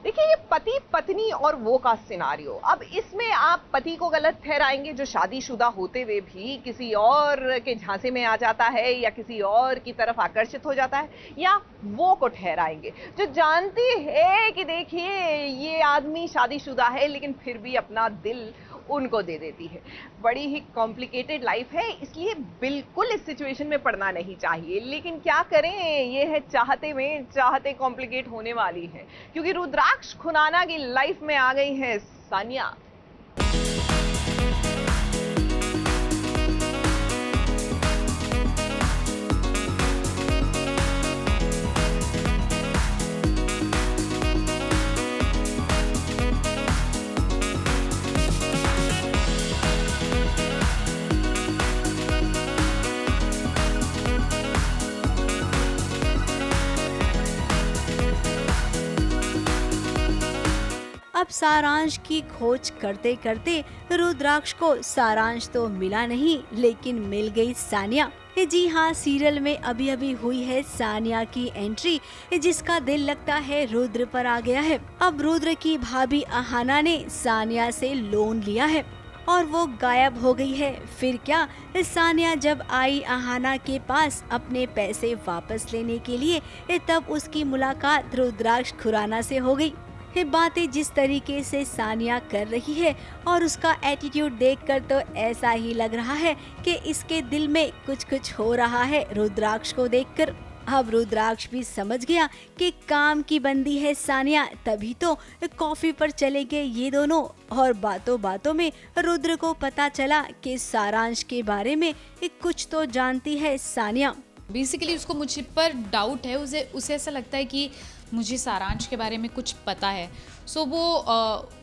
देखिए, ये पति पत्नी और वो का सिनारियो, अब इसमें आप पति को गलत ठहराएंगे जो शादीशुदा होते हुए भी किसी और के झांसे में आ जाता है या किसी और की तरफ आकर्षित हो जाता है, या वो को ठहराएंगे जो जानती है कि देखिए ये आदमी शादीशुदा है लेकिन फिर भी अपना दिल उनको दे देती है। बड़ी ही कॉम्प्लिकेटेड लाइफ है, इसलिए बिल्कुल इस सिचुएशन में पड़ना नहीं चाहिए। लेकिन क्या करें, ये है चाहते में चाहते कॉम्प्लिकेट होने वाली है, क्योंकि रुद्राक्ष खुराना की लाइफ में आ गई है सानिया। अब सारांश की खोज करते करते रुद्राक्ष को सारांश तो मिला नहीं, लेकिन मिल गई सानिया। जी हाँ, सीरियल में अभी अभी हुई है सानिया की एंट्री, जिसका दिल लगता है रुद्र पर आ गया है। अब रुद्र की भाभी अहाना ने सानिया से लोन लिया है और वो गायब हो गई है। फिर क्या, सानिया जब आई अहाना के पास अपने पैसे वापस लेने के लिए, तब उसकी मुलाकात रुद्राक्ष खुराना से हो गई। बातें जिस तरीके से सानिया कर रही है और उसका एटीट्यूड देखकर तो ऐसा ही लग रहा है कि इसके दिल में कुछ कुछ हो रहा है रुद्राक्ष को देखकर। अब रुद्राक्ष भी समझ गया कि काम की बंदी है सानिया, तभी तो कॉफी पर चले गए ये दोनों। और बातों बातों में रुद्र को पता चला कि सारांश के बारे में कुछ तो जानती है सानिया। बेसिकली उसको मुझ पर डाउट है, उसे ऐसा लगता है कि मुझे सारांश के बारे में कुछ पता है। सो वो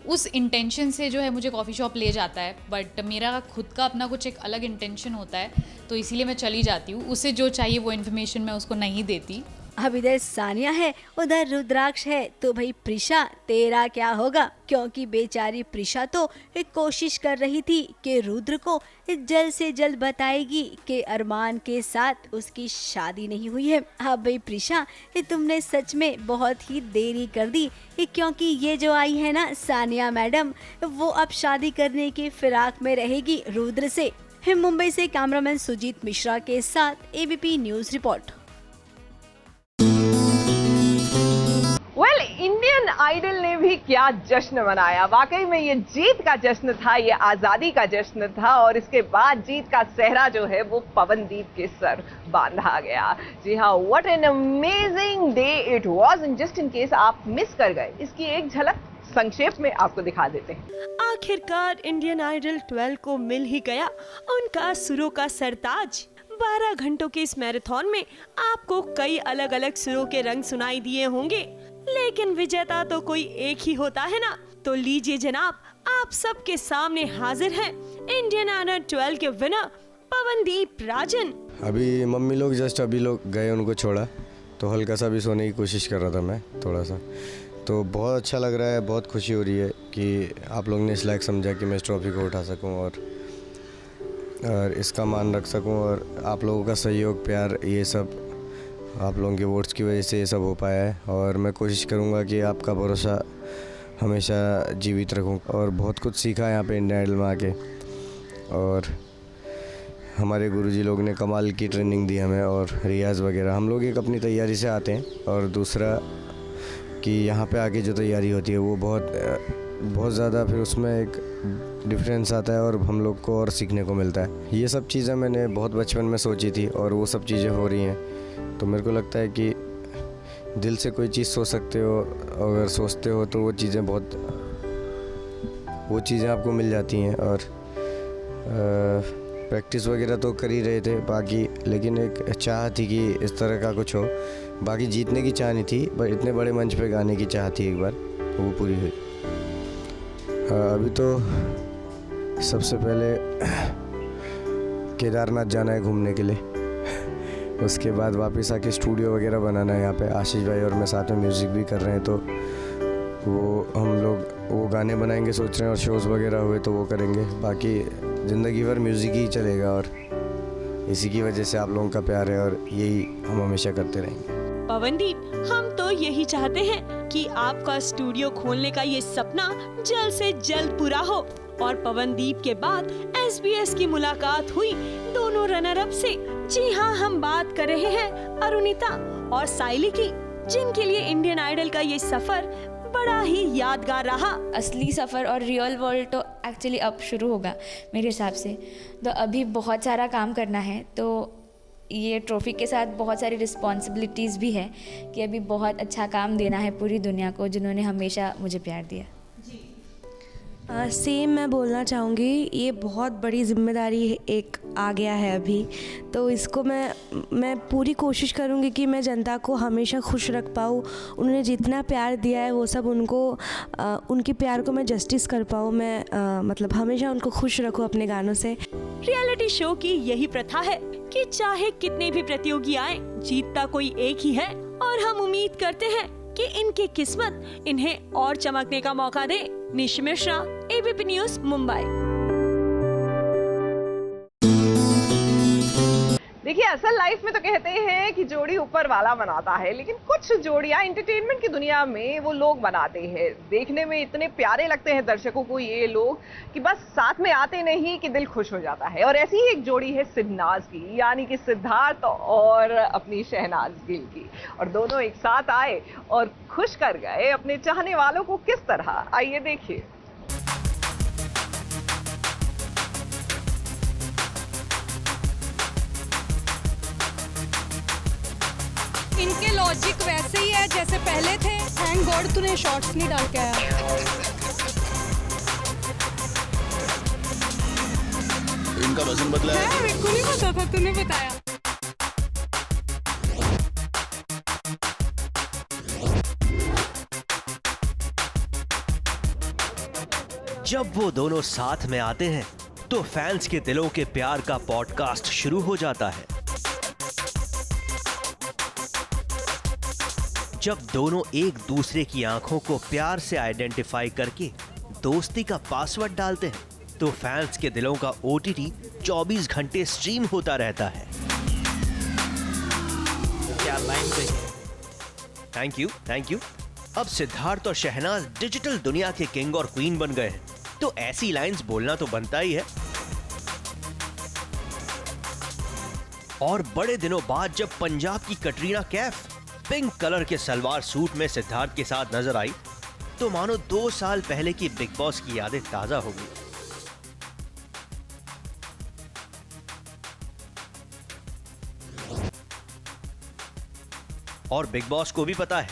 उस इंटेंशन से जो है मुझे कॉफ़ी शॉप ले जाता है, बट मेरा खुद का अपना कुछ एक अलग इंटेंशन होता है, तो इसीलिए मैं चली जाती हूँ। उसे जो चाहिए वो इन्फॉर्मेशन मैं उसको नहीं देती। अब इधर सानिया है, उधर रुद्राक्ष है, तो भाई प्रिशा तेरा क्या होगा? क्योंकि बेचारी प्रिशा तो एक कोशिश कर रही थी कि रुद्र को जल्द से जल्द बताएगी कि अरमान के साथ उसकी शादी नहीं हुई है। अब भाई प्रिशा, तुमने सच में बहुत ही देरी कर दी, क्योंकि ये जो आई है ना सानिया मैडम, वो अब शादी करने की फिराक में रहेगी रुद्र से। मुंबई से कैमरामैन सुजीत मिश्रा के साथ ABP news report. Indian Idol ने भी क्या जश्न मनाया, वाकई में ये जीत का जश्न था, ये आजादी का जश्न था। और इसके बाद जीत का सेहरा जो है वो पवनदीप के सर बांधा गया। जी हाँ, what an amazing day it was. And just in case आप मिस कर गए, इसकी एक झलक संक्षेप में आपको दिखा देते हैं। आखिरकार इंडियन आइडल 12 को मिल ही गया उनका सुरों का सरताज। 12 घंटों के इस मैराथन में आपको कई अलग अलग सुरों के रंग सुनाई दिए होंगे, लेकिन विजेता तो कोई एक ही होता है ना। तो लीजिए जनाब, आप सबके सामने हाजिर हैं इंडियन आइडल 12 के विनर पवनदीप राजन। अभी मम्मी लोग जस्ट अभी लोग गए, उनको छोड़ा, तो हल्का सा भी सोने की कोशिश कर रहा था मैं थोड़ा सा। तो बहुत अच्छा लग रहा है, बहुत खुशी हो रही है कि आप लोग ने इस लायक समझा कि मैं इस ट्रॉफी को उठा सकूं और इसका मान रख सकूं। और आप लोगों का सहयोग, प्यार, ये सब आप लोगों के वोट्स की वजह से ये सब हो पाया है। और मैं कोशिश करूंगा कि आपका भरोसा हमेशा जीवित रखूं। और बहुत कुछ सीखा यहाँ पे इंडियन आइडल में आके, और हमारे गुरुजी लोग ने कमाल की ट्रेनिंग दी हमें और रियाज़ वगैरह। हम लोग एक अपनी तैयारी से आते हैं, और दूसरा कि यहाँ पे आके जो तैयारी होती है वो बहुत ज़्यादा, फिर उसमें एक डिफरेंस आता है और हम लोग को और सीखने को मिलता है। ये सब चीज़ें मैंने बहुत बचपन में सोची थी और वो सब चीज़ें हो रही हैं। तो मेरे को लगता है कि दिल से कोई चीज़ सोच सकते हो, अगर सोचते हो तो वो चीज़ें आपको मिल जाती हैं। और प्रैक्टिस वगैरह तो कर ही रहे थे बाकी, लेकिन एक चाह थी कि इस तरह का कुछ हो। बाकी जीतने की चाह नहीं थी, पर इतने बड़े मंच पे गाने की चाह थी एक बार, वो पूरी हुई। अभी तो सबसे पहले केदारनाथ जाना है घूमने के लिए, उसके बाद वापस आके स्टूडियो वगैरह बनाना है। यहाँ पे आशीष भाई और मैं साथ में म्यूज़िक भी कर रहे हैं, तो वो हम लोग वो गाने बनाएंगे सोच रहे हैं, और शोज़ वगैरह हुए तो वो करेंगे। बाकी ज़िंदगी भर म्यूज़िक ही चलेगा, और इसी की वजह से आप लोगों का प्यार है और यही हम हमेशा करते रहेंगे। पवनदीप, हम तो यही चाहते हैं कि आपका स्टूडियो खोलने का ये सपना जल्द से जल्द पूरा हो। और पवनदीप के बाद SBS की मुलाकात हुई दोनों रनर अप से। जी हाँ, हम बात कर रहे हैं अरुणिता और साइली की, जिनके लिए इंडियन आइडल का ये सफर बड़ा ही यादगार रहा। असली सफ़र और रियल वर्ल्ड तो एक्चुअली अब शुरू होगा मेरे हिसाब से। तो अभी बहुत सारा काम करना है, तो ये ट्रॉफी के साथ बहुत सारी रिस्पॉन्सिबिलिटीज़ भी है कि अभी बहुत अच्छा काम देना है पूरी दुनिया को, जिन्होंने हमेशा मुझे प्यार दिया। सेम मैं बोलना चाहूँगी, ये बहुत बड़ी जिम्मेदारी एक आ गया है अभी, तो इसको मैं पूरी कोशिश करूँगी कि मैं जनता को हमेशा खुश रख पाऊँ। उन्होंने जितना प्यार दिया है वो सब उनके प्यार को मैं जस्टिस कर पाऊँ। मैं मतलब हमेशा उनको खुश रखूँ अपने गानों से। रियलिटी शो की यही प्रथा है कि चाहे कितने भी प्रतियोगी आए, जीतता कोई एक ही है। और हम उम्मीद करते हैं कि इनकी किस्मत इन्हें और चमकने का मौका दे। निशि मिश्रा, ABP न्यूज़, मुंबई। देखिए, असल लाइफ में तो कहते हैं कि जोड़ी ऊपर वाला बनाता है, लेकिन कुछ जोड़ियां एंटरटेनमेंट की दुनिया में वो लोग बनाते हैं। देखने में इतने प्यारे लगते हैं दर्शकों को ये लोग कि बस साथ में आते नहीं कि दिल खुश हो जाता है। और ऐसी ही एक जोड़ी है सिद्धनाज की, यानी कि सिद्धार्थ और अपनी शहनाज गिल की। और दोनों एक साथ आए और खुश कर गए अपने चाहने वालों को। किस तरह, आइए देखिए। इनके लॉजिक वैसे ही है जैसे पहले थे। थैंक गॉड तूने शॉर्ट्स नहीं डाल के आया। इनका वजन बदला है। मेरे को नहीं पता था, तूने बताया। जब वो दोनों साथ में आते हैं तो फैंस के दिलों के प्यार का पॉडकास्ट शुरू हो जाता है। जब दोनों एक दूसरे की आंखों को प्यार से आइडेंटिफाई करके दोस्ती का पासवर्ड डालते हैं तो फैंस के दिलों का OTT 24 घंटे स्ट्रीम होता रहता है। क्या लाइन पे। Thank you. अब सिद्धार्थ और शहनाज डिजिटल दुनिया के किंग और क्वीन बन गए हैं, तो ऐसी लाइंस बोलना तो बनता ही है। और बड़े दिनों बाद जब पंजाब की कटरीना कैफ पिंक कलर के सलवार सूट में सिद्धार्थ के साथ नजर आई तो मानो 2 साल पहले की बिग बॉस की यादें ताजा हो गई। और बिग बॉस को भी पता है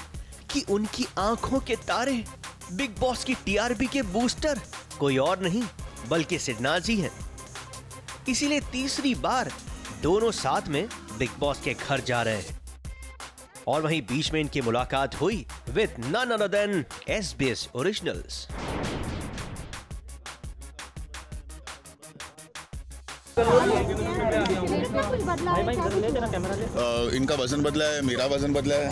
कि उनकी आंखों के तारे, बिग बॉस की TRP के बूस्टर कोई और नहीं बल्कि सिद्धनाज ही हैं। इसीलिए तीसरी बार दोनों साथ में बिग बॉस के घर जा रहे हैं। और वहीं बीच में इनकी मुलाकात हुई with none other than SBS originals. इनका वजन बदला है, मेरा वजन बदला है,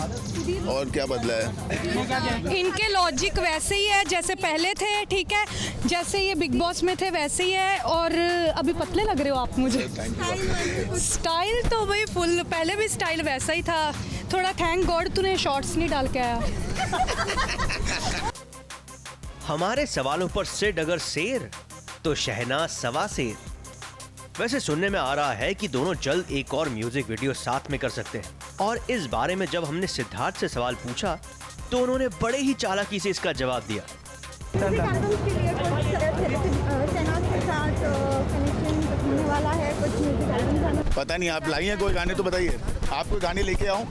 और क्या बदला है। इनके लॉजिक वैसे ही है जैसे पहले थे, ठीक है। जैसे ये बिग बॉस में थे वैसे ही है। और अभी पतले लग रहे हो आप मुझे। स्टाइल तो भाई फुल, पहले भी स्टाइल वैसा ही था। थोड़ा थैंक गॉड तूने शॉर्ट्स नहीं डाल के आया। हमारे सवालों पर सिड अगर शेर तो शहनाज सवा शेर। वैसे सुनने में आ रहा है कि दोनों जल्द एक और म्यूजिक वीडियो साथ में कर सकते हैं। और इस बारे में जब हमने सिद्धार्थ से सवाल पूछा तो उन्होंने बड़े ही चालाकी से इसका जवाब दिया। पता नहीं, आप लाई हैं कोई गाने तो बताइए। आप कोई गाने लेके आओ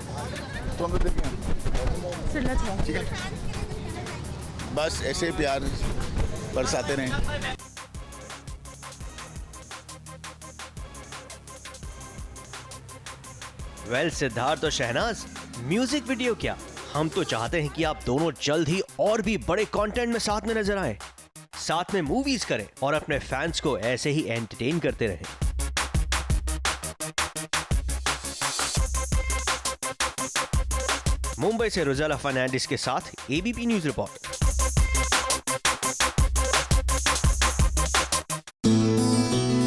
तो हम लोग देखें। ठीक है, बस ऐसे प्यार बरसाते रहें। वेल सिद्धार्थ और शहनाज, म्यूजिक वीडियो क्या, हम तो चाहते हैं कि आप दोनों जल्द ही और भी बड़े कंटेंट में साथ में नजर आएं, साथ में मूवीज करें और अपने फैंस को ऐसे ही एंटरटेन करते रहें। मुंबई से रुजाला फर्नांडिस के साथ ABP न्यूज रिपोर्ट।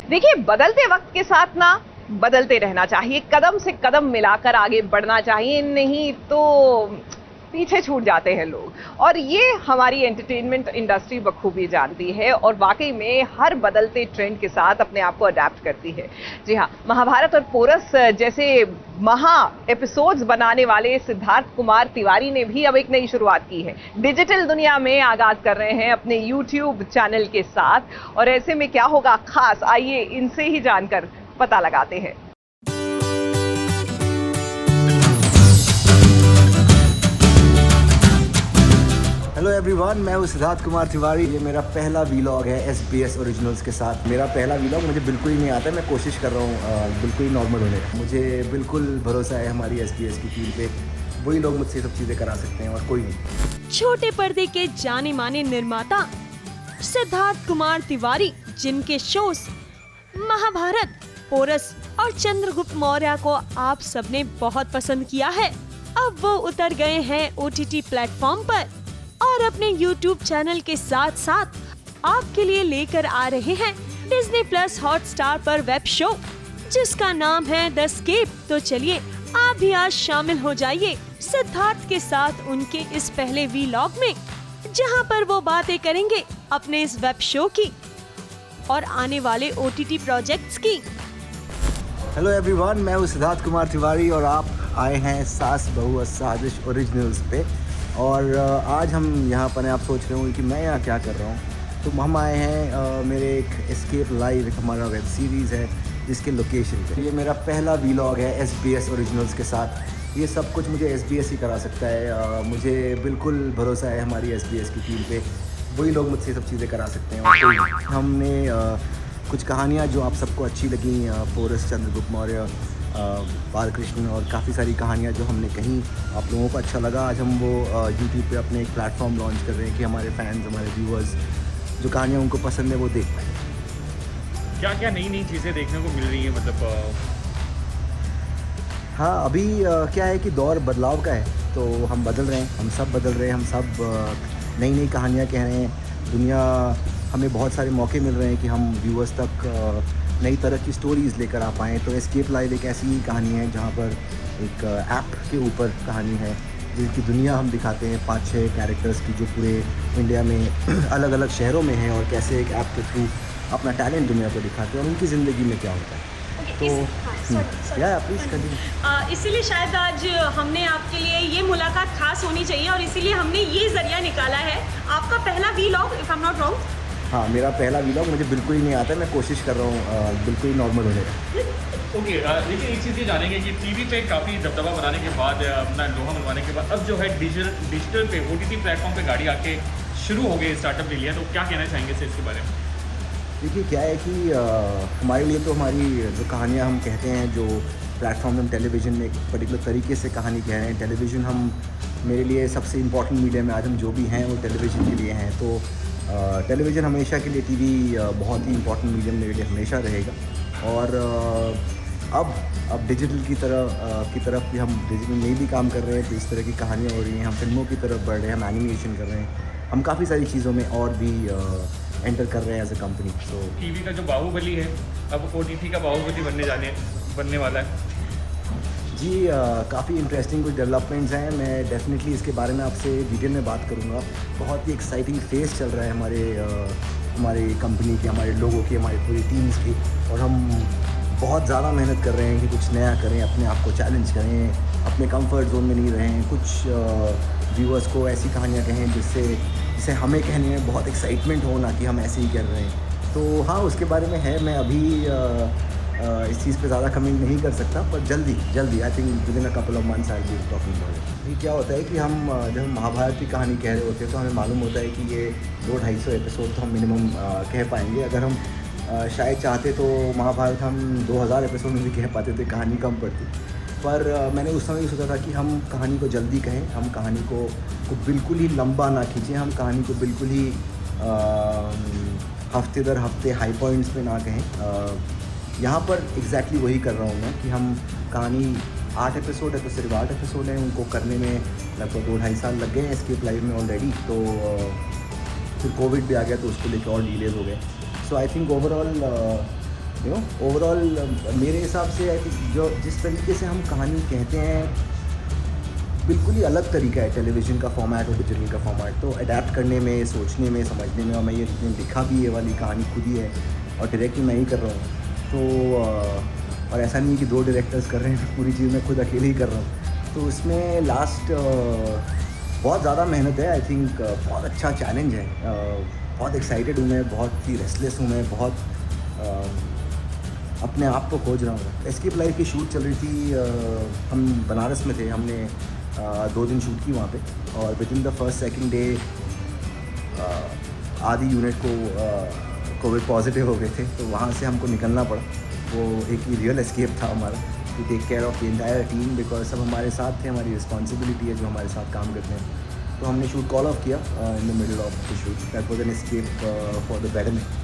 देखिए, बदलते वक्त के साथ ना बदलते रहना चाहिए, कदम से कदम मिलाकर आगे बढ़ना चाहिए, नहीं तो पीछे छूट जाते हैं लोग। और ये हमारी एंटरटेनमेंट इंडस्ट्री बखूबी जानती है और वाकई में हर बदलते ट्रेंड के साथ अपने आप को अडेप्ट करती है। जी हाँ, महाभारत और पोरस जैसे महा एपिसोड्स बनाने वाले सिद्धार्थ कुमार तिवारी ने भी अब एक नई शुरुआत की है। डिजिटल दुनिया में आगाज कर रहे हैं अपने YouTube चैनल के साथ, और ऐसे में क्या होगा खास, आइए इनसे ही जानकर पता लगाते हैं। हेलो एवरीवन, मैं हूँ सिद्धार्थ कुमार तिवारी। ये मेरा पहला वीलॉग है SBS ओरिजिनल्स के साथ। मेरा पहला वीलॉग, मुझे बिल्कुल ही नहीं आता, मैं कोशिश कर रहा हूँ बिल्कुल ही नॉर्मल होने का। मुझे बिल्कुल भरोसा है हमारी SBS की टीम पे, वही लोग मुझसे सब चीज़ें करा सकते हैं और कोई नहीं। छोटे पर्दे के जाने माने निर्माता सिद्धार्थ कुमार तिवारी, जिनके शोज महाभारत, पोरस और चंद्रगुप्त मौर्य को आप सबने बहुत पसंद किया है, अब वो उतर गए हैं OTT प्लेटफॉर्म पर और अपने YouTube चैनल के साथ साथ आपके लिए लेकर आ रहे हैं Disney+ हॉटस्टार पर वेब शो जिसका नाम है द एस्केप। तो चलिए आप भी आज शामिल हो जाइए सिद्धार्थ के साथ उनके इस पहले वीलॉग में, जहां पर वो बातें करेंगे अपने इस वेब शो की और आने वाले OTT प्रोजेक्ट्स की। हेलो एवरीवन, मैं हूँ सिद्धार्थ कुमार तिवारी और आप आए हैं सास बहू साजिश ओरिजिनल्स पे। और आज हम यहाँ पर आप सोच रहे होंगे कि मैं यहाँ क्या कर रहा हूँ, तो हम आए हैं मेरे एक एस्केप लाइव, एक हमारा वेब सीरीज़ है जिसके लोकेशन पे। ये मेरा पहला वीलॉग है SBS ओरिजिनल्स के साथ। ये सब कुछ मुझे SBS ही करा सकता है, मुझे बिल्कुल भरोसा है हमारी SBS की टीम पे, वही लोग मुझसे सब चीज़ें करा सकते हैं और कोई नहीं। हमने कुछ कहानियाँ जो आप सबको अच्छी लगी, पोरस, चंद्रगुप्त मौर्य, बालकृष्ण और काफ़ी सारी कहानियाँ जो हमने कहीं आप लोगों को अच्छा लगा, आज हम वो YouTube पे अपने एक प्लेटफॉर्म लॉन्च कर रहे हैं कि हमारे फैंस, हमारे व्यूअर्स जो कहानियाँ उनको पसंद है वो देख पाएँ। क्या क्या नई नई चीज़ें देखने को मिल रही हैं, मतलब हाँ, अभी क्या है कि दौर बदलाव का है, तो हम बदल रहे हैं, हम सब बदल रहे हैं, हम सब नई नई कहानियाँ कह रहे हैं। दुनिया हमें बहुत सारे मौके मिल रहे हैं कि हम व्यूअर्स तक नई तरह की स्टोरीज़ लेकर आ पाएँ। तो एस्केप लाइव एक ऐसी कहानी है जहाँ पर एक ऐप के ऊपर कहानी है जिनकी दुनिया हम दिखाते हैं 5-6 कैरेक्टर्स की, जो पूरे इंडिया में अलग अलग शहरों में हैं और कैसे एक ऐप के थ्रू अपना टैलेंट दुनिया को दिखाते हैं और उनकी ज़िंदगी में क्या होता है। तो या प्लीज़ कंटिन्यू। इसीलिए शायद आज हमने आपके लिए ये मुलाकात खास होनी चाहिए और इसीलिए हमने ये जरिया निकाला है। आपका पहला vlog, if I am not wrong. हाँ, मेरा पहला वीलॉग, मुझे बिल्कुल ही नहीं आता, मैं कोशिश कर रहा हूँ बिल्कुल ही नॉर्मल होने का। ओके, लेकिन एक चीज़ ये जानेंगे कि टीवी पे काफ़ी दबदबा बनाने के बाद, अपना लोहा मनवाने के बाद, अब जो है डिजिटल पे OTT प्लेटफॉर्म पे गाड़ी आके शुरू हो गई, स्टार्टअप ले लिया, तो क्या कहना चाहेंगे सर इसके बारे में? देखिए क्या है कि हमारे लिए तो हमारी जो कहानियाँ हम कहते हैं, जो प्लेटफॉर्म हम टेलीविज़न में एक पर्टिकुलर तरीके से कहानी कह रहे हैं, टेलीविज़न हम मेरे लिए सबसे इम्पॉर्टेंट मीडियम है। आज हम जो भी हैं वो टेलीविज़न के लिए हैं, तो टेलीविज़न हमेशा के लिए, TV बहुत ही इम्पॉर्टेंट मीडियम मेरे लिए हमेशा रहेगा। और अब डिजिटल की तरफ भी, हम डिजिटल में भी काम कर रहे हैं, तो इस तरह की कहानियाँ हो रही हैं, हम फिल्मों की तरफ बढ़ रहे हैं, हम एनिमेशन कर रहे हैं, हम काफ़ी सारी चीज़ों में और भी एंटर कर रहे हैं एज ए कंपनी। तो TV का जो बाहुबली है अब OTT का बाहुबली बनने वाला है जी। काफ़ी इंटरेस्टिंग कुछ डेवलपमेंट्स हैं, मैं डेफिनेटली इसके बारे में आपसे डिटेल में बात करूँगा। बहुत ही एक्साइटिंग फेज़ चल रहा है हमारे कंपनी की, हमारे लोगों की, हमारी पूरी टीम्स की, और हम बहुत ज़्यादा मेहनत कर रहे हैं कि कुछ नया करें, अपने आप को चैलेंज करें, अपने कंफर्ट जोन में नहीं रहें, कुछ व्यूअर्स को ऐसी कहानियाँ कहें जिससे हमें कहने में बहुत एक्साइटमेंट हो, ना कि हम ऐसे ही कर रहे हैं। तो हाँ, उसके बारे में है, मैं अभी इस चीज़ पे ज़्यादा कमेंट नहीं कर सकता, पर जल्दी I think with in a couple of months I will be talking about it. ये क्या होता है कि हम जब हम महाभारत की कहानी कह रहे होते हैं तो हमें मालूम होता है कि ये 200-250 एपिसोड तो हम मिनिमम कह पाएंगे। अगर हम शायद चाहते तो महाभारत हम 2000 एपिसोड में भी कह पाते थे, कहानी कम पड़ती। पर मैंने उस समय ये सोचा था कि हम कहानी को जल्दी कहें, हम कहानी को बिल्कुल ही लंबा ना खींचें, हम कहानी को बिल्कुल ही हफ्ते दर हफ्ते हाई पॉइंट्स पे ना कहें। यहाँ पर एग्जैक्टली वही कर रहा हूँ मैं कि हम कहानी 8 एपिसोड है, तो सिर्फ 8 एपिसोड हैं, उनको करने में लगभग 2-2.5 साल लग गए हैं एस्केप लाइव में ऑलरेडी। तो फिर कोविड भी आ गया तो उसको लेकर और डिलेज हो गए। सो आई थिंक ओवरऑल ओवरऑल मेरे हिसाब से आई थिंक जो जिस तरीके से हम कहानी कहते हैं बिल्कुल ही अलग तरीका है टेलीविज़न का फॉर्मेट और डिजिटल का फॉर्मेट, तो अडेप्ट करने में, सोचने में, समझने में, और मैं ये लिखा भी ये वाली कहानी खुद ही है और डायरेक्ट मैं ही कर रहा हूँ। तो और ऐसा नहीं कि 2 डायरेक्टर्स कर रहे हैं, पूरी चीज़ मैं खुद अकेले ही कर रहा हूँ। तो इसमें लास्ट बहुत ज़्यादा मेहनत है, आई थिंक बहुत अच्छा चैलेंज है, बहुत एक्साइटेड हूँ मैं, बहुत ही रेस्टलेस हूँ मैं, बहुत अपने आप को खोज रहा हूँ। एस्केप लाइफ की शूट चल रही थी, हम बनारस में थे, हमने 2 दिन शूट की वहाँ पे, और with in the first second day आधी यूनिट को कोविड पॉजिटिव हो गए थे, तो वहाँ से हमको निकलना पड़ा। वो एक रियल एस्केप था हमारा, to take care of the entire team, because सब हमारे साथ थे, हमारी रिस्पॉन्सिबिलिटी है जो हमारे साथ काम करते हैं। तो हमने शूट कॉल ऑफ किया in the middle of the shoot, that was an escape for the betterment.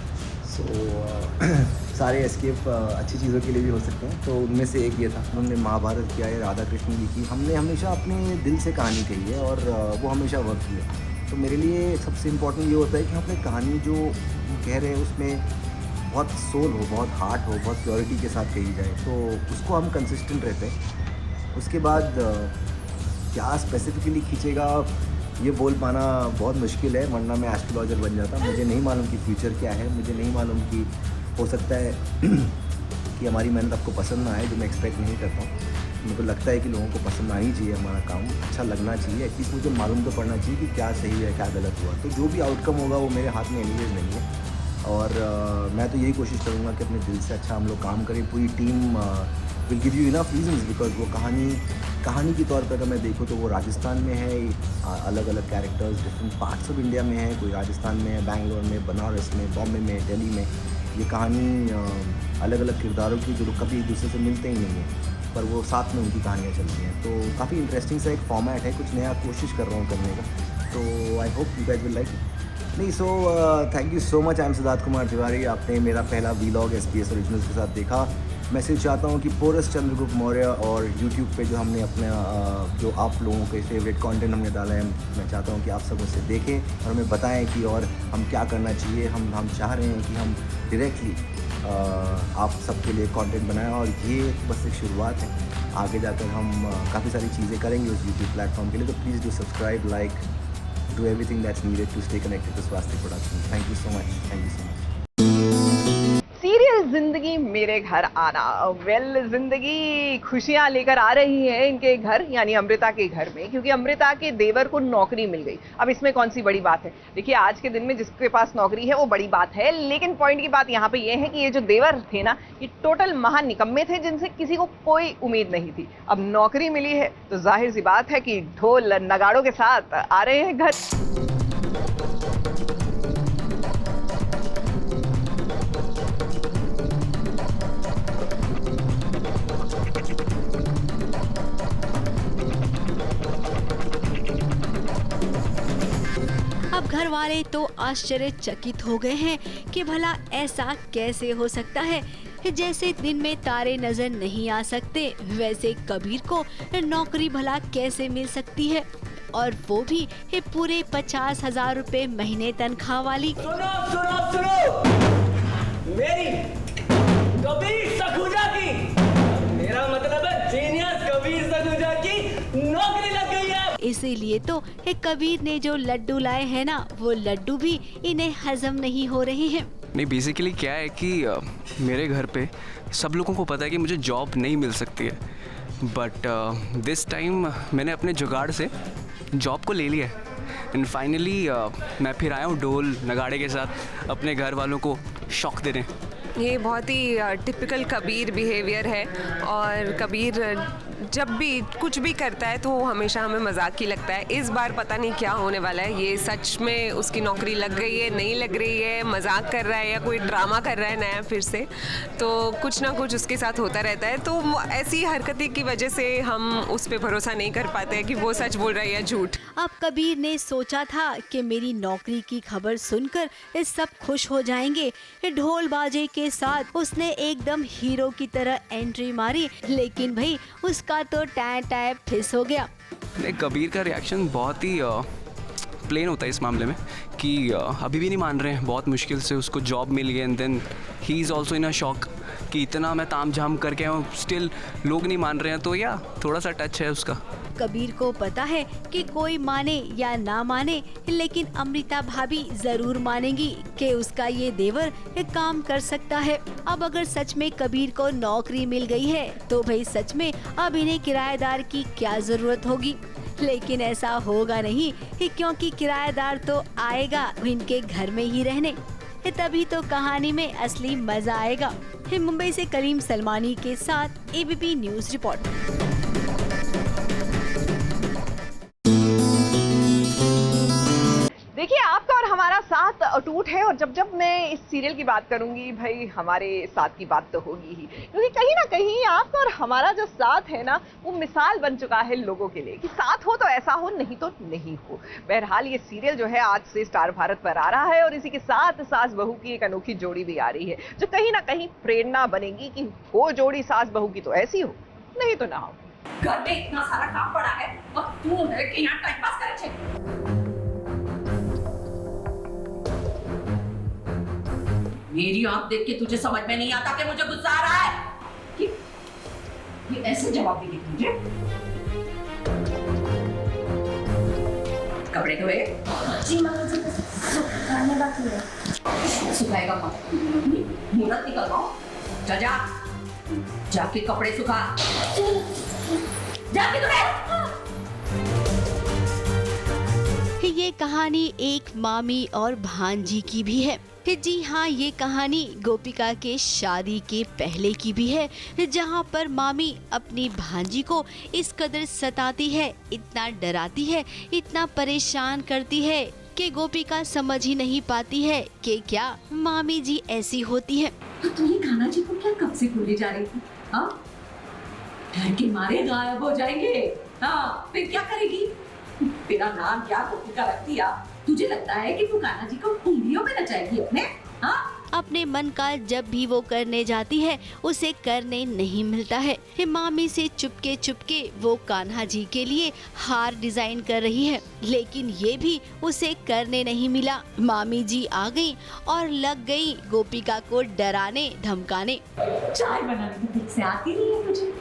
So सारे एस्केप अच्छी चीज़ों के लिए भी हो सकते हैं, तो उनमें से एक ये था। हमने महाभारत किया है, राधा कृष्ण जी की, हमने हमेशा अपने दिल से कहानी कही है और वो हमेशा वर्क की है। तो मेरे लिए सबसे इम्पोर्टेंट ये होता है कि हम अपनी कहानी जो कह रहे हैं उसमें बहुत सोल हो, बहुत हार्ट हो, बहुत प्योरिटी के साथ कही जाए, तो उसको हम कंसिस्टेंट रहते हैं। उसके बाद क्या स्पेसिफिकली खींचेगा ये बोल पाना बहुत मुश्किल है, वरना मैं एस्ट्रोलॉजर बन जाता। मुझे नहीं मालूम कि फ्यूचर क्या है, मुझे नहीं मालूम कि हो सकता है कि हमारी मेहनत आपको पसंद ना आए, जो मैं एक्सपेक्ट नहीं करता हूँ। मेरे को लगता है कि लोगों को पसंद आनी चाहिए, हमारा काम अच्छा लगना चाहिए, एटलीस्ट मुझे मालूम तो पड़ना चाहिए कि क्या सही है क्या गलत हुआ। तो जो भी आउटकम होगा वो मेरे हाथ में एनीवेज नहीं है, और मैं तो यही कोशिश करूँगा कि अपने दिल से अच्छा हम लोग काम करें। पूरी team will give you enough reasons, because वो कहानी के तौर पर अगर मैं देखूँ तो वो राजस्थान में है, अलग अलग characters different parts of India में है, कोई राजस्थान में है, बैंगलोर में, बनारस में, बॉम्बे में, दिल्ली में। ये कहानी अलग अलग किरदारों की जो कभी एक दूसरे से मिलते ही नहीं हैं, पर वो साथ में उनकी कहानियाँ चलती हैं। तो काफ़ी इंटरेस्टिंग सा एक फॉर्मेट है, कुछ नया कोशिश कर रहा हूँ करने का, तो I hope you guys will like it. नहीं, so thank you so much. I am Siddharth Kumar Tiwari. आपने मेरा पहला वीलॉग SBS ओरिजिनल्स के साथ देखा। मैं सिर्फ चाहता हूँ कि पोरस चंद्रगुप्त मौर्य और यूट्यूब पे जो हमने अपना जो आप लोगों के फेवरेट कंटेंट हमने डाला है, मैं चाहता हूँ कि आप सब उसे देखें और हमें बताएं कि और हम क्या करना चाहिए। हम चाह रहे हैं कि हम डायरेक्टली आप सबके लिए कंटेंट बनाएं, और ये बस एक शुरुआत है। आगे जाकर हम काफ़ी सारी चीज़ें करेंगे उस यूट्यूब प्लेटफॉर्म के लिए। तो please do subscribe, like, do everything that's needed to stay connected to Swasthya production. Thank you so much, thank you so much. Serial जिंदगी मेरे घर आना, वेल जिंदगी खुशियां लेकर आ रही है इनके घर, यानी अमृता के घर में, क्योंकि अमृता के देवर को नौकरी मिल गई। अब इसमें कौन सी बड़ी बात है? देखिए, आज के दिन में जिसके पास नौकरी है वो बड़ी बात है, लेकिन पॉइंट की बात यहाँ पे ये है कि ये जो देवर थे ना, ये टोटल महान निकम्मे थे जिनसे किसी को कोई उम्मीद नहीं थी। अब नौकरी मिली है तो जाहिर सी बात है कि ढोल नगाड़ों के साथ आ रहे हैं घर। अब घर वाले तो आश्चर्यचकित हो गए हैं कि भला ऐसा कैसे हो सकता है। जैसे दिन में तारे नजर नहीं आ सकते, वैसे कबीर को नौकरी भला कैसे मिल सकती है, और वो भी पूरे 50,000 रुपए महीने तनख्वाह वाली। सुनो सुनो सुनो, मेरी कबीर सखुजा की, मेरा मतलब है जीनियस कबीर सखुजा की नौकरी लग गई है। इसीलिए तो कबीर ने जो लड्डू लाए हैं ना, वो लड्डू भी इन्हें हजम नहीं हो रहे हैं। नहीं, बेसिकली क्या है कि मेरे घर पे सब लोगों को पता है कि मुझे जॉब नहीं मिल सकती है, बट दिस टाइम मैंने अपने जुगाड़ से जॉब को ले लिया है। एंड फाइनली मैं फिर आया हूँ ढोल नगाड़े के साथ अपने घर वालों को शॉक देने। ये बहुत ही टिपिकल कबीर बिहेवियर है, और कबीर जब भी कुछ भी करता है तो वो हमेशा हमें मजाक ही लगता है। इस बार पता नहीं क्या होने वाला है, ये सच में उसकी नौकरी लग गई है, नहीं लग रही है, मजाक कर रहा है या कोई ड्रामा कर रहा है नया फिर से, तो कुछ ना कुछ उसके साथ होता रहता है। तो ऐसी हरकतें की वजह से हम उस पर भरोसा नहीं कर पाते हैं कि वो सच बोल रहा है या झूठ। अब कबीर ने सोचा था कि मेरी नौकरी की खबर सुनकर सब खुश हो जाएंगे। ढोल बाजे के साथ उसने एकदम हीरो की तरह एंट्री मारी, लेकिन भाई उसका तो टैं टैं फिस हो गया। कबीर का रिएक्शन बहुत ही प्लेन होता है इस मामले में कि अभी भी नहीं मान रहे हैं, बहुत मुश्किल से उसको जॉब मिल गई and then he is also in a shock कि इतना मैं ताम झाम करके हूँ, स्टिल लोग नहीं मान रहे हैं, तो या थोड़ा सा टच है उसका। कबीर को पता है कि कोई माने या ना माने, लेकिन अमृता भाभी जरूर मानेंगी कि उसका ये देवर एक काम कर सकता है। अब अगर सच में कबीर को नौकरी मिल गई है तो भाई सच में अब इन्हें किराएदार की क्या जरूरत होगी। लेकिन ऐसा होगा नहीं, क्योंकि किराएदार तो आएगा इनके घर में ही रहने, तभी तो कहानी में असली मजा आएगा। मुंबई से कलीम सलमानी के साथ एबीपी न्यूज रिपोर्ट। देखिए, आपका और हमारा साथ अटूट है और जब जब मैं इस सीरियल की बात करूंगी भाई हमारे साथ की बात तो होगी ही, क्योंकि कहीं ना कहीं आपका और हमारा जो साथ है ना वो मिसाल बन चुका है लोगों के लिए कि साथ हो तो ऐसा हो, नहीं तो नहीं हो। बहरहाल ये सीरियल जो है आज से स्टार भारत पर आ रहा है और इसी के साथ सास बहू की एक अनोखी जोड़ी भी आ रही है जो कहीं ना कहीं प्रेरणा बनेगी कि हो जोड़ी सास बहू की तो ऐसी हो, नहीं तो ना हो। घर में इतना सारा काम पड़ा है और तू है कि यहाँ टाइम पास करे छे। मेरी आंख देख के तुझे समझ में नहीं आता कि मुझे गुस्सा आ रहा है कि ये ऐसे जवाब देगी तुझे। कपड़े धोए? जी मम्मी जी, सुखाने बाकी है। सुखाएगा मत, मुहूर्त निकलवाओ। जा जाके कपड़े सुखा, जाके धोए। ये कहानी एक मामी और भांजी की भी है। जी हाँ, ये कहानी गोपिका के शादी के पहले की भी है, जहाँ पर मामी अपनी भांजी को इस कदर सताती है, इतना डराती है, इतना परेशान करती है कि गोपिका समझ ही नहीं पाती है कि क्या मामी जी ऐसी होती है। तो ये कान्हा जी को क्या कब से खोली जा रही थी? हाँ, डर के मारे गायब हो जाएंगे। हाँ, फिर क्या करेगी? तेरा नाम क्या गोपिका रख दिया? तुझे लगता है कि तू कान्हा जी को उंगलियों में नचाएगी अपने? हाँ? अपने मन का जब भी वो करने जाती है उसे करने नहीं मिलता है। मामी से चुपके चुपके वो कान्हा जी के लिए हार डिजाइन कर रही है, लेकिन ये भी उसे करने नहीं मिला। मामी जी आ गई और लग गई गोपिका को डराने धमकाने। चाय बनाने की ठीक से आती नहीं है तुझे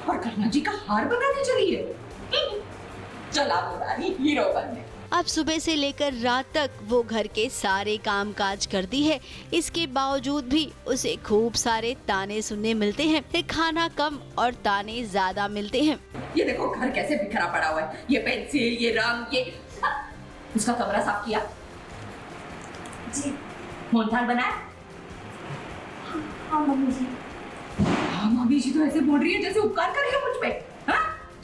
और कान्हा जी का हार बनाने चली है। चला बुरानी हीरो बनने। अब सुबह से लेकर रात तक वो घर के सारे काम काज करती है, इसके बावजूद भी उसे खूब सारे ताने सुनने मिलते हैं। खाना कम और ताने ज्यादा मिलते हैं। ये देखो घर कैसे बिखरा पड़ा हुआ है, ये पेंसिल, ये रंग, ये उसका कमरा साफ किया? जी। मोहनथाल बनाया? हाँ मम्मी जी। हाँ मम्मी जी तो ऐसे बोल रही है जैसे उपकार करेगा मुझ पे।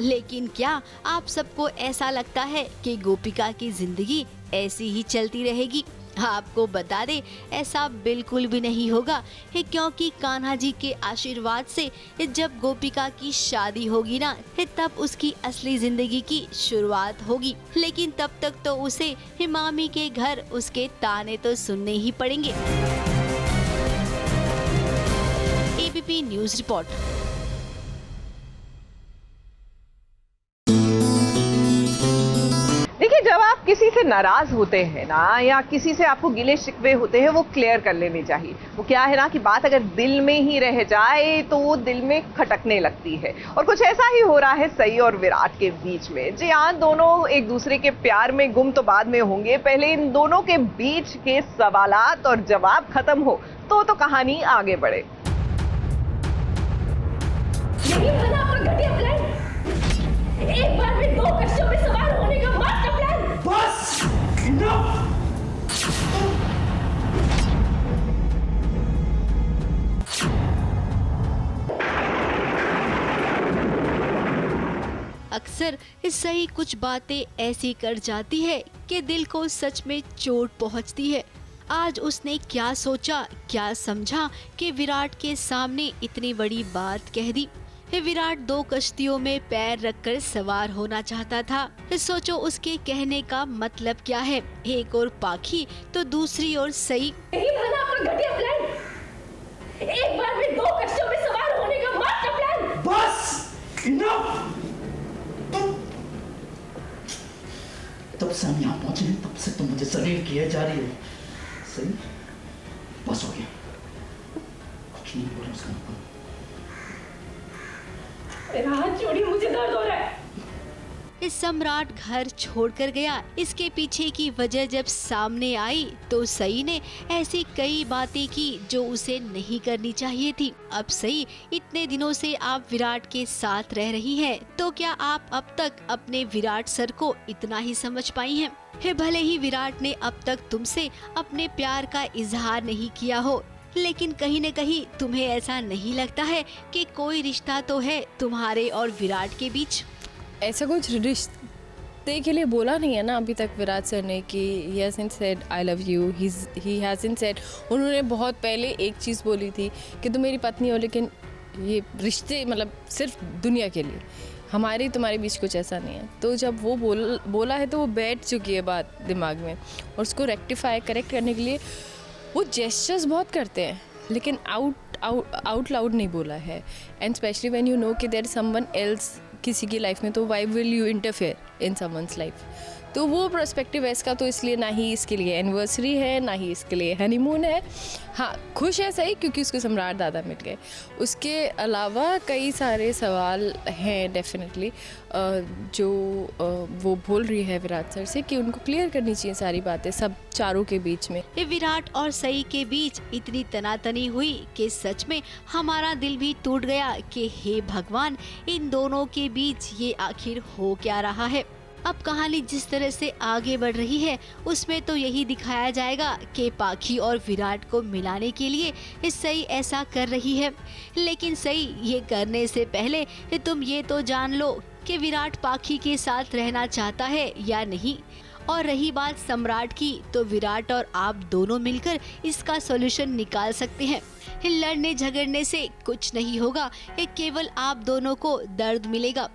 लेकिन क्या आप सबको ऐसा लगता है कि गोपिका की जिंदगी ऐसी ही चलती रहेगी? आपको बता दे ऐसा बिल्कुल भी नहीं होगा, क्योंकि कान्हा जी के आशीर्वाद से जब गोपिका की शादी होगी ना तब उसकी असली जिंदगी की शुरुआत होगी। लेकिन तब तक तो उसे मामी के घर उसके ताने तो सुनने ही पड़ेंगे। ABP news report. देखिए, जब आप किसी से नाराज होते हैं ना या किसी से आपको गिले शिकवे होते हैं वो क्लियर कर लेने चाहिए। वो क्या है ना कि बात अगर दिल में ही रह जाए तो वो दिल में खटकने लगती है और कुछ ऐसा ही हो रहा है सई और विराट के बीच में। जी हाँ, दोनों एक दूसरे के प्यार में गुम तो बाद में होंगे, पहले इन दोनों के बीच के सवालात और जवाब खत्म हो तो कहानी आगे बढ़े। एक बार में 2 कश्तियों में सवार होने का मास्टर प्लान। बस अक्सर सही कुछ बातें ऐसी कर जाती है कि दिल को सच में चोट पहुंचती है। आज उसने क्या सोचा, क्या समझा कि विराट के सामने इतनी बड़ी बात कह दी। विराट 2 कश्तियों में पैर रखकर सवार होना चाहता था। सोचो उसके कहने का मतलब क्या है, एक और पाखी तो दूसरी ओर सई। घटिया प्लान। एक बार में 2 कश्तियों में सवार होने का मास्टर प्लान। बस इनफ। तो से हम यहाँ पहुंचे हैं तब से तो मुझे जलील किए जा रही है। सही, बस हो गया, कुछ नहीं बोला उसका। मेरा हाथ छोड़िए, मुझे दर्द हो रहा है। इस सम्राट घर छोड़कर गया, इसके पीछे की वजह जब सामने आई तो सई ने ऐसी कई बातें की जो उसे नहीं करनी चाहिए थी। अब सई, इतने दिनों से आप विराट के साथ रह रही हैं, तो क्या आप अब तक अपने विराट सर को इतना ही समझ पाई हैं? भले ही विराट ने अब तक तुमसे अपने प्यार का इजहार नहीं किया हो, लेकिन कहीं न कहीं तुम्हें ऐसा नहीं लगता है कि कोई रिश्ता तो है तुम्हारे और विराट के बीच? ऐसा कुछ रिश्ते के लिए बोला नहीं है ना अभी तक विराट सर ने कि he hasn't said I love you, he hasn't said। उन्होंने बहुत पहले एक चीज़ बोली थी कि तुम मेरी पत्नी हो, लेकिन ये रिश्ते मतलब सिर्फ दुनिया के लिए, हमारे तुम्हारे बीच कुछ ऐसा नहीं है। तो जब वो बोला है तो वो बैठ चुकी है बात दिमाग में, और उसको रेक्टिफाई करेक्ट करने के लिए वो जेस्चर्स बहुत करते हैं, लेकिन आउट लाउड नहीं बोला है। And specially when you know कि देयर इज समवन एल्स किसी की लाइफ में, तो why will you interfere in someone's life? तो वो पर्सपेक्टिव है इसका। तो इसलिए ना ही इसके लिए एनिवर्सरी है, ना ही इसके लिए हनीमून है। हाँ, खुश है सही क्योंकि उसको सम्राट दादा मिल गए। उसके अलावा कई सारे सवाल हैं डेफिनेटली जो वो बोल रही है विराट सर से कि उनको क्लियर करनी चाहिए सारी बातें सब चारों के बीच में। विराट और सई के बीच इतनी तनातनी हुई कि सच में हमारा दिल भी टूट गया कि हे भगवान, इन दोनों के बीच ये आखिर हो क्या रहा है। अब कहानी जिस तरह से आगे बढ़ रही है उसमें तो यही दिखाया जाएगा कि पाखी और विराट को मिलाने के लिए सई ऐसा कर रही है, लेकिन सई ये करने से पहले तुम ये तो जान लो कि विराट पाखी के साथ रहना चाहता है या नहीं। और रही बात सम्राट की, तो विराट और आप दोनों मिलकर इसका सॉल्यूशन निकाल सकते हैं। लड़ने झगड़ने से कुछ नहीं होगा, केवल आप दोनों को दर्द मिलेगा।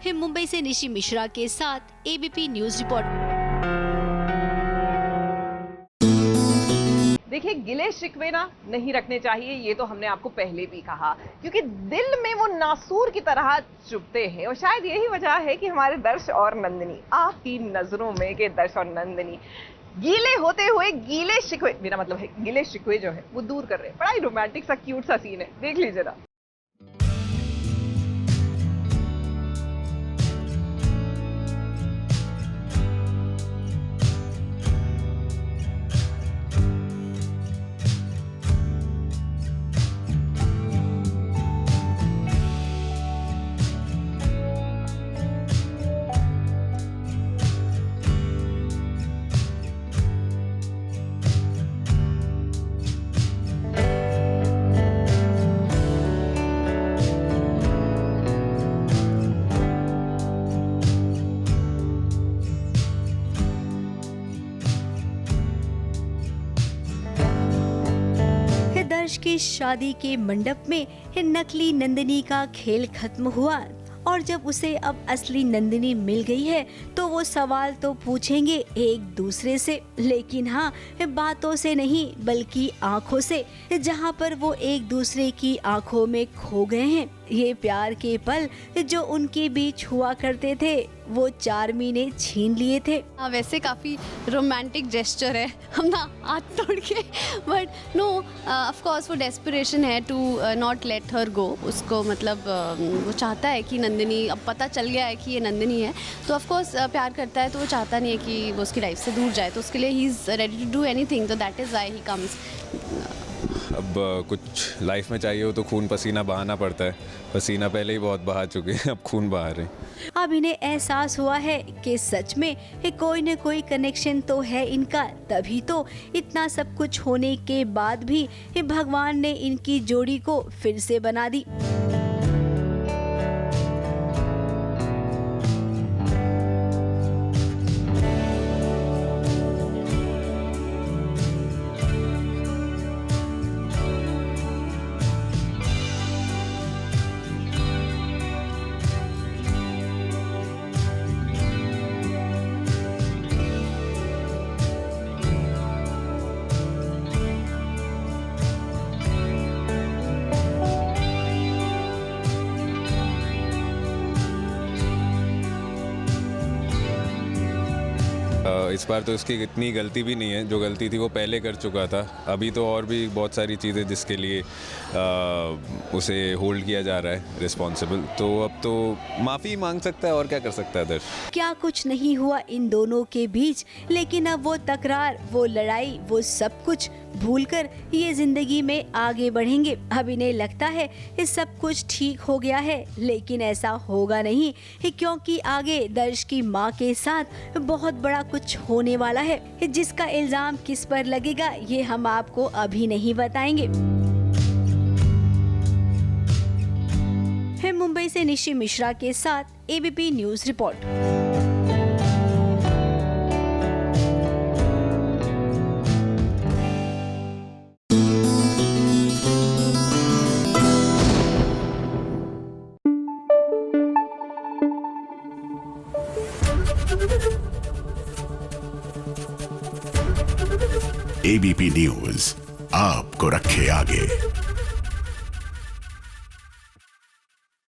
मुंबई से निशी मिश्रा के साथ एबीपी न्यूज रिपोर्ट। देखिए, गिले शिकवे ना नहीं रखने चाहिए, ये तो हमने आपको पहले भी कहा, क्योंकि दिल में वो नासूर की तरह चुभते हैं। और शायद यही वजह है कि हमारे दर्श और नंदिनी, आपकी नजरों में के दर्श और नंदिनी गीले होते हुए गीले शिकवे, मेरा मतलब है गिले शिकवे जो है वो दूर कर रहे हैं। बड़ा ही रोमांटिक सा क्यूट सा सीन है, देख लीजिए ना। की शादी के मंडप में नकली नंदिनी का खेल खत्म हुआ, और जब उसे अब असली नंदिनी मिल गई है तो वो सवाल तो पूछेंगे एक दूसरे से, लेकिन हाँ, बातों से नहीं बल्कि आंखों से, जहाँ पर वो एक दूसरे की आंखों में खो गए हैं। ये प्यार के पल जो उनके बीच हुआ करते थे वो चार्मी ने छीन लिए थे। वैसे काफ़ी रोमांटिक जेस्चर है, हम ना हाथ तोड़ के, बट नो ऑफ कोर्स वो डेस्परेशन है टू नॉट लेट हर गो। उसको मतलब वो चाहता है कि नंदिनी, अब पता चल गया है कि ये नंदिनी है, तो ऑफ कोर्स प्यार करता है, तो वो चाहता नहीं है कि वो उसकी लाइफ से दूर जाए, तो उसके लिए he is ready to do anything, तो that is why he comes. अब कुछ लाइफ में चाहिए हो तो खून पसीना बहाना पड़ता है, पसीना पहले ही बहुत बहा चुके हैं, अब खून बहा रहे हैं। अब इन्हें एहसास हुआ है कि सच में कोई न कोई कनेक्शन तो है इनका, तभी तो इतना सब कुछ होने के बाद भी भगवान ने इनकी जोड़ी को फिर से बना दी। इस बार तो उसकी इतनी गलती भी नहीं है, जो गलती थी वो पहले कर चुका था। अभी तो और भी बहुत सारी चीज़ें जिसके लिए उसे होल्ड किया जा रहा है रिस्पॉन्सिबल, तो अब तो माफ़ी मांग सकता है और क्या कर सकता है दर्श। क्या कुछ नहीं हुआ इन दोनों के बीच, लेकिन अब वो तकरार, वो लड़ाई, वो सब कुछ भूलकर ये जिंदगी में आगे बढ़ेंगे। अब इन्हें लगता है कि सब कुछ ठीक हो गया है, लेकिन ऐसा होगा नहीं, क्योंकि आगे दर्श की मां के साथ बहुत बड़ा कुछ होने वाला है, जिसका इल्जाम किस पर लगेगा ये हम आपको अभी नहीं बताएंगे। मुंबई से निशी मिश्रा के साथ ABP news report. ABP news आपको रखे आगे।